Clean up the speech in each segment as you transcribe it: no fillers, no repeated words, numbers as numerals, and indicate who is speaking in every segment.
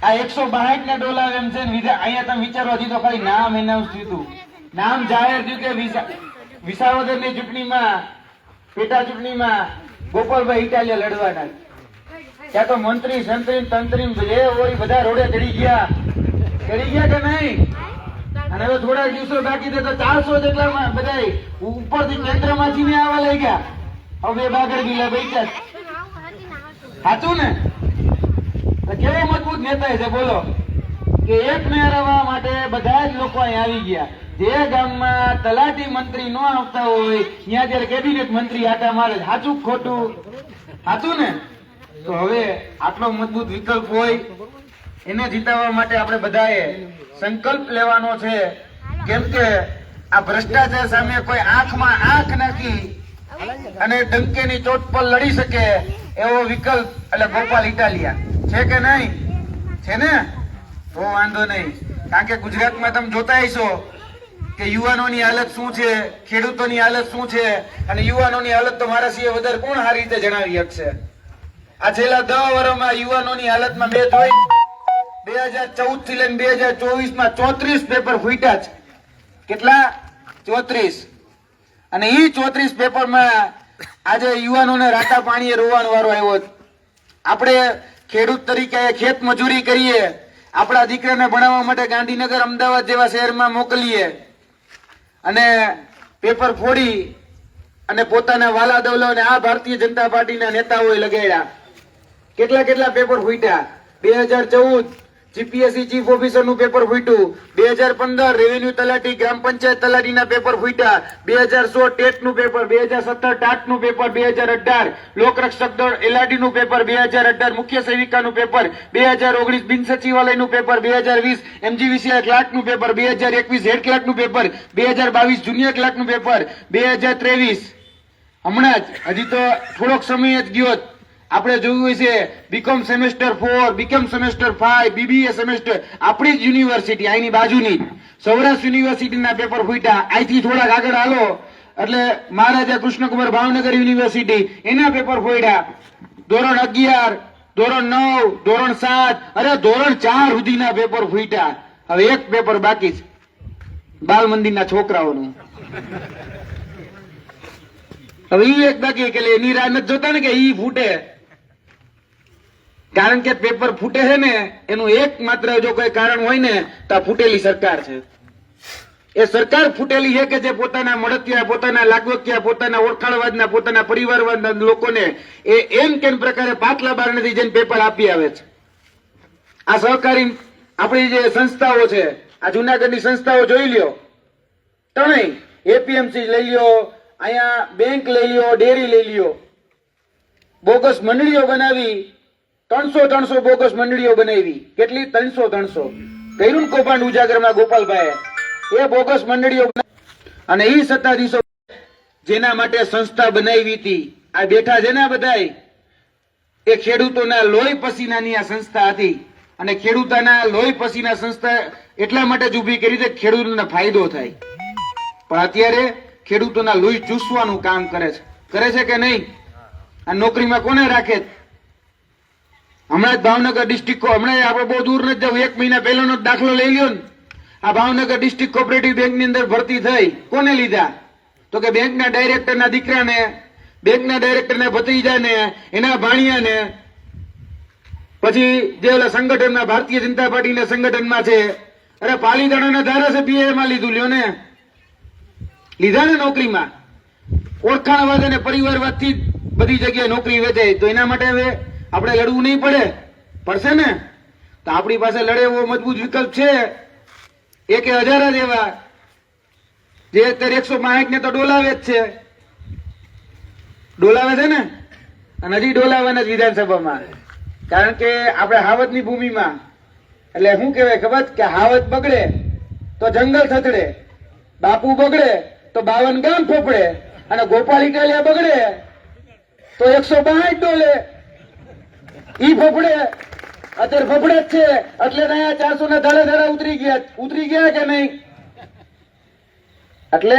Speaker 1: આ 162 ને ડોલાવે એમ છે ને અહીંયા તમે વિચારો, હજી તો ખાલી નામ એનાઉન્સ થયું હતું, નામ જાહેર થયું કે વિસાવદર ની ચૂંટણીમાં, પેટા ચૂંટણીમાં ગોપાલભાઈ ઇટાલિયા લડવાના. ત્યાં તો મંત્રી સંત્રી તંત્રી જે હોય બધા રોડે ચડી ગયા કે નહીં? અને હવે થોડા દિવસો બાકી છે તો 400 જેટલા બધા ઉપરથી કેન્દ્રમાંથી ને આવવા લઈ ગયા. હવે બાગર ગીલા બેઠા, સાચું ને? કેવો મજબૂત નેતા છે બોલો, કે એક ને હરાવવા માટે બધા જ લોકો અહીં આવી ગયા. જે ગામમાં તલાટી મંત્રી ન આવતા હોય ત્યાં જયારે કેબિનેટ મંત્રી આટા મારે. સાચું ખોટું? સાચું ને? તો હવે આટલો મજબૂત વિકલ્પ હોય એને જીતાવવા માટે આપણે બધાએ સંકલ્પ લેવાનો છે. કેમ કે આ ભ્રષ્ટાચાર સામે કોઈ આંખમાં આંખ નાખી અને ડંકેની ચોટ પર લડી શકે એવો વિકલ્પ એટલે ગોપાલ ઇટાલિયા છે કે નહીં? છે ને? તો વાંધો નહીં. કારણ કે ગુજરાતમાં તમે જોતા હશો કે યુવાનોની હાલત શું છે, ખેડૂતોની હાલત શું છે, અને યુવાનોની હાલત તો મારા સિવાય વધારે કોણ સારી રીતે જણાવી શકશે? આ છેલ્લા 10 વર્ષમાં યુવાનોની હાલતમાં બે જોઈ, 2014 થી લઈને 2024 માં 34 પેપર ફૂટ્યા છે. કેટલા? 34. અને એ 34 પેપરમાં આજે યુવાનોને રાતા પાણીએ રોવાનો વારો આવ્યો. આપણે ખેડૂત તરીકે ખેત મજૂરી કરીએ, આપણા દીકરાને ભણાવવા માટે ગાંધીનગર, અમદાવાદ જેવા શહેરમાં મોકલીએ અને પેપર ફોડી અને પોતાના વાલા દવલાને આ ભારતીય જનતા પાર્ટીના નેતાઓએ લગાડ્યા. કેટલા પેપર ફૂટ્યા? 2014 જીપીએસસી ચીફ ઓફિસર નું પેપર ફૂટ્યું, 2015 રેવન્યુ તલાટી, ગ્રામ પંચાયત તલાટીના પેપર ફૂટ્યા, 2016 ટેટ નું પેપર, 2017 ટાટ નું પેપર, 2018 લોકરક્ષક દળ એલઆરડી નું પેપર, 2018 મુખ્ય સેવિકા નું પેપર, 2019 બિન સચિવાલય નું પેપર, 2020 એમજીવીસીઆઈ ક્લાર્ક નું પેપર, 2021 હેડ ક્લાર્ક નું પેપર, 2022 જુનિયર ક્લાર્ક નું પેપર, 2023 હમણાં જ, હજી તો થોડોક સમય જ ગયો, આપણે જોયું છે BCom semester 4, BCom semester 5, BBA semester, આપણી જ યુનિવર્સિટી અહીંની બાજુની સૌરાષ્ટ્ર યુનિવર્સિટીના પેપર ફૂટ્યા. અહીંથી થોડાક આગળ હાલો એટલે મહારાજા કૃષ્ણકુમાર ભાવનગર યુનિવર્સિટી, એના પેપર ફૂટ્યા. ધોરણ 11, ધોરણ 9, ધોરણ 7, અરે ધોરણ 4 સુધીના પેપર ફૂટ્યા. હવે એક પેપર બાકી છે, બાલ મંદિરના છોકરાઓનું. હવે ઈ એક બાકી કે એની રાહ નથી જોતા ને કે ઈ ફૂટે. કારણ કે પેપર ફૂટે છે ને એનું એક માત્ર જો કોઈ કારણ હોય ને તો આ ફૂટેલી સરકાર છે. એ સરકાર ફૂટેલી છે કે જે પોતાના મળતિયા, પોતાના લાગવકિયા, પોતાના ઓળખાણવાદના, પોતાના પરિવારવાદના લોકોને એ એમ કેમ પ્રકારે પાટલા બારણેથી જઈને પેપર આપી આવે છે. આ સહકારી આપણી જે સંસ્થાઓ છે, આ જુનાગઢની સંસ્થાઓ જોઈ લ્યો, ત્રણેય એપીએમસી લઈ લ્યો, અહીંયા બેંક લઈ લ્યો, ડેરી લઈ લ્યો, બોગસ મંડળીઓ બનાવી, 300 બોગસ મંડળીઓ બનાવી. કેટલી? 300 કર્યું ને કૌભાંડ ઉજાગરમાં ગોપાલભાઈ. એ બોગસ મંડળીઓ અને એ સત્તાધીશો જેના માટે સંસ્થા બનાવી હતી, આ બેઠા છે ને બધાય, એ ખેડૂતોના લોહી પસીનાની આ સંસ્થા હતી. અને ખેડૂતોના લોહી પસીના સંસ્થા એટલા માટે જ ઉભી કરી છે ખેડૂતોને ફાયદો થાય. પણ અત્યારે ખેડૂતોના લોહી ચૂસવાનું કામ કરે છે કે નહીં? આ નોકરીમાં કોને રાખે? હમણાં જ ભાવનગર ડિસ્ટ્રિક્ટ, હમણાં આપણે બહુ દૂર નથી જવું, 1 મહિના પહેલાનો દાખલો લઈ લ્યો ને. આ ભાવનગર ડિસ્ટ્રિક્ટ કોઓપરેટિવ બેંકની અંદર ભરતી થઈ, કોને લીધા? તો કે બેંકના ડાયરેક્ટરના દીકરાને, બેંકના ડાયરેક્ટરના ભત્રીજાને, એના ભાણિયાને, પછી જે ઓલા સંગઠનના ભારતીય જનતા પાર્ટીના સંગઠનમાં છે, અરે પાલીતાણાના ધારાસભ્ય એમાં લીધું. લ્યો ને, લીધા ને નોકરીમાં. ઓળખાણવાદ અને પરિવારવાદથી બધી જગ્યાએ નોકરી વેચાય. તો એના માટે હવે આપણે લડવું નહીં પડશે ને? તો આપણી પાસે લડે એવો મજબૂત વિકલ્પ છે. એક હજારા જેવા જે અત્યારે 162 ને તો ડોલાવે જ છે, ડોલાવે છે ને, અને હજી ડોલાવાના જ વિધાનસભામાં. કારણ કે આપણે હાવતની ભૂમિમાં, એટલે શું કહેવાય ખબર કે હાવત બગડે તો જંગલ થતડે, બાપુ બગડે તો 52 ગામ ફોફડે, અને ગોપાલ ઇટાલિયા બગડે તો 162 ડોલે. ઈ ફફડે, અત્યારે ફફડે જ છે. એટલે અહીંયા 400 ના ધાડા ઉતરી ગયા કે નહીં? એટલે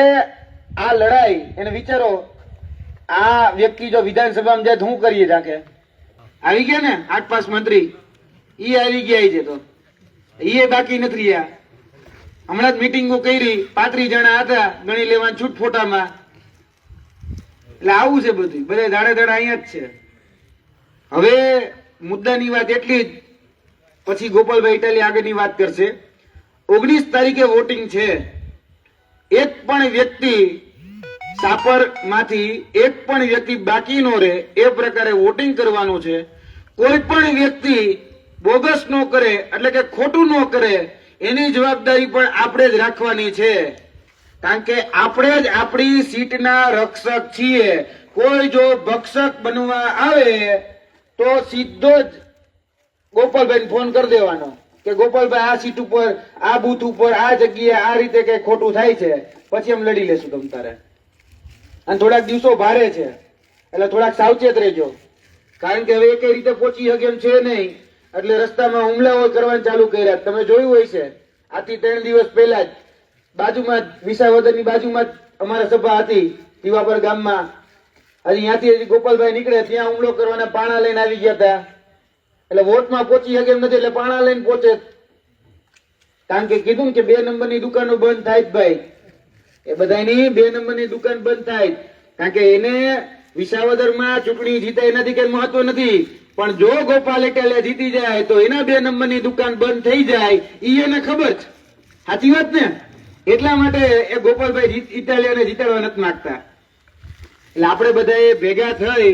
Speaker 1: આ લડાઈ એને વિચારો, આ વ્યક્તિ જો વિધાનસભામાં જાય શું કરીએ? જાકે આવી ગયા ને 8 પાસ મંત્રી, ઈ આવી ગયા છે તો ઈ બાકી નથી રહ્યા. હમણાં જ મીટિંગો કરી, 35 જણા હતા ગણી લેવા છૂટ ફોટામાં. એટલે આવું છે બધું, બધા દાડે દાડે અહીંયા જ છે. હવે મુદ્દાની વાત એટલી જ, પછી ગોપાલભાઈ ઇટાલી આગળની વાત કરશે. 19 તારીખે વોટિંગ છે. એક પણ વ્યક્તિ સાપર માંથી એક પણ વ્યક્તિ બાકી નો રહે એ પ્રકારે વોટિંગ કરવાનું છે. કોઈ પણ વ્યક્તિ બોગસ નો કરે એટલે કે ખોટું નો કરે એની જવાબદારી પણ આપણે જ રાખવાની છે. કારણ કે આપણે જ આપણી સીટના રક્ષક છીએ. કોઈ જો ભક્ષક બનવા આવે તો સીધો જ ગોપાલભાઈ ફોન કરી દેવાનો કે ગોપાલભાઈ આ સીટ ઉપર, આ બૂથ ઉપર, આ જગ્યાએ આ રીતે કઈ ખોટું થાય છે, પછી અમે લડી લેશું તમ તારે. અને થોડાક દિવસો ભારે છે એટલે થોડાક સાવચેત રહેજો. કારણ કે હવે એક રીતે પહોંચી શકે એમ છે નહીં, એટલે રસ્તામાં હુમલાઓ કરવાનું ચાલુ કર્યા. તમે જોયું હોય છે, આથી 3 દિવસ પહેલા જ બાજુમાં વિસાવદરની બાજુમાં જ અમારા સભા હતી દીવાપર ગામમાં. હજી ત્યાંથી ગોપાલભાઈ નીકળે ત્યાં હુમલો કરવાના પાણા લઈને આવી ગયા હતા. એટલે વોટમાં પહોંચી શકે એમ નથી એટલે પાણા લઈને પહોંચે. કારણ કે કીધું ને કે 2 નંબરની દુકાનો બંધ થાય જ ભાઈ. એ બધાની 2 નંબરની દુકાન બંધ થાય. કારણ કે એને વિસાવદરમાં ચૂંટણી જીતે એનાથી કઈ મહત્વ નથી, પણ જો ગોપાલ ઇટાલિયા જીતી જાય તો એના 2 નંબરની દુકાન બંધ થઈ જાય ઈ એને ખબર છે. સાચી વાત ને? એટલા માટે એ ગોપાલભાઈ ઇટાલિયાને જીતાડવા નથી માંગતા. એટલે આપણે બધા ભેગા થઈ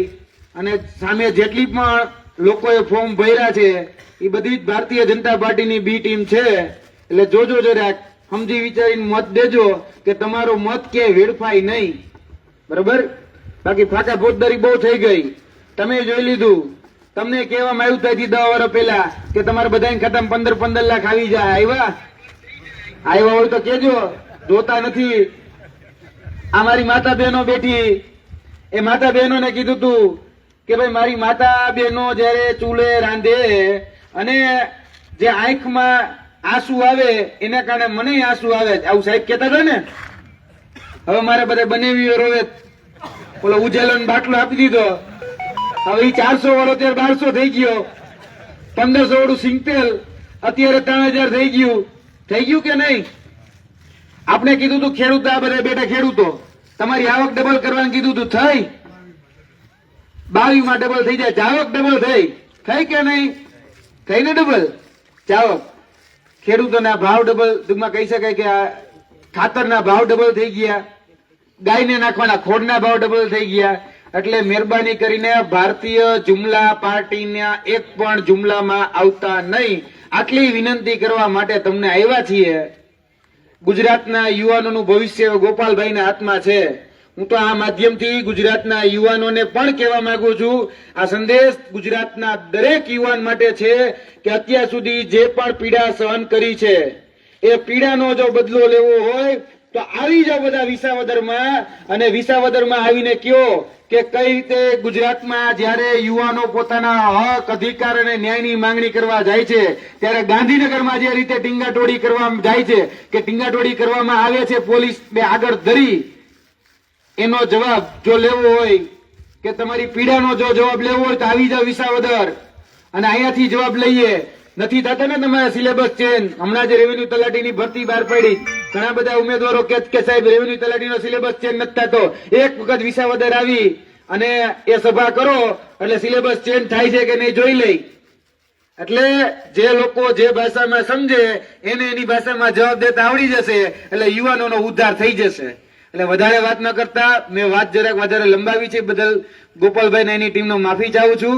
Speaker 1: અને સામે જેટલી પણ લોકોએ ફોર્મ ભર્યા છે એ બધી જ ભારતીય જનતા પાર્ટીની બી ટીમ છે. એટલે જોજો જરાક સમજી વિચારીને મત દેજો કે તમારો મત ક્યાંય વેડફાય નહીં. બરોબર? બાકી ફાકા ફોજદારી બહુ થઈ ગઈ. તમે જોઈ લીધું. તમને કહેવામાં આવ્યું ત્યાંથી 10 વર્ષ પહેલા કે તમારે બધાને ખાતામાં 15 લાખ આવી જાય. આવ્યા હોય તો કેજો, જોતા નથી. આ મારી માતા બહેનો બેઠી, એ માતા બહેનોને કીધું તું કે ભાઈ મારી માતા બહેનો જયારે ચૂલે રાંધે અને જે આંખમાં આંસુ આવે એના કારણે મને આંસુ આવે. આવું સાહેબ કહેતા હતા ને. હવે મારે બધા બનેવી રોવે ઓલો ઉજેલો બાટલો આપી દીધો. હવે 400 વાળો અત્યારે 1200 થઈ ગયો. 1500 વાળું સિંગતેલ અત્યારે 3000 થઈ ગયું. થઈ ગયું કે નહીં? આપણે કીધું તું ખેડૂત, આ બધા બેટા ખેડૂતો તમારી આવક ડબલ કરવાનું કીધું તું, થઈ 22 માં ડબલ થઈ જાય. જાવક ડબલ થઈ કે નહીં? થઈ ને ડબલ જાવક. ખેડૂતોના ભાવ ડબલ, ટૂંકમાં કહી શકાય કે આ ખાતરના ભાવ ડબલ થઈ ગયા. ગાયને નાખવાના ખોડના ભાવ ડબલ થઈ ગયા. એટલે મહેરબાની કરીને ભારતીય જુમલા પાર્ટીના એક પણ જુમલામાં આવતા નહીં. આટલી વિનંતી કરવા માટે તમને આવ્યા છીએ. ગુજરાતના યુવાનોનું ભવિષ્ય ગોપાલભાઈના હાથમાં છે. હું તો આ માધ્યમથી ગુજરાતના યુવાનોને પણ કહેવા માંગુ છું, આ સંદેશ ગુજરાતના દરેક યુવાન માટે છે કે અત્યાર સુધી જે પણ પીડા સહન કરી છે એ પીડાનો જો બદલો લેવો હોય તો આવી જાવ બધા વિસાવદરમાં, અને વિસાવદરમાં આવીને કયો કે કઈ રીતે ગુજરાતમાં જયારે યુવાનો પોતાના હક, અધિકાર અને ન્યાયની માંગણી કરવા જાય છે ત્યારે ગાંધીનગરમાં જે રીતે ટીંગાટોળી કરવામાં જાય છે કે ટીંગાટોળી કરવામાં આવે છે પોલીસ બે આગળ ધરી, એનો જવાબ જો લેવો હોય કે તમારી પીડાનો જો જવાબ લેવો હોય તો આવી જાવ વિસાવદર અને અહીંયાથી જવાબ લઈએ. નથી થતા ને તમારા સિલેબસ ચેન્જ. હમણાં જે રેવન્યુ તલાટીની ભરતી બહાર પડી, ઘણા બધા ઉમેદવારો કે સાહેબ રેવન્યુ તલાટીનો સિલેબસ ચેન્જ નથી થતો. એક વખત વિસાવદર આવી અને એ સભા કરો એટલે સિલેબસ ચેન્જ થાય છે કે નહીં જોઈ લઈ. એટલે જે લોકો જે ભાષામાં સમજે એને એની ભાષામાં જવાબ દેતા આવડી જશે એટલે યુવાનોનો ઉદ્ધાર થઈ જશે. એટલે વધારે વાત ન કરતા મેં વાત જરાક વધારે લંબાવી છે, બદલ ગોપાલભાઈ એની ટીમનો માફી ચાહું છું.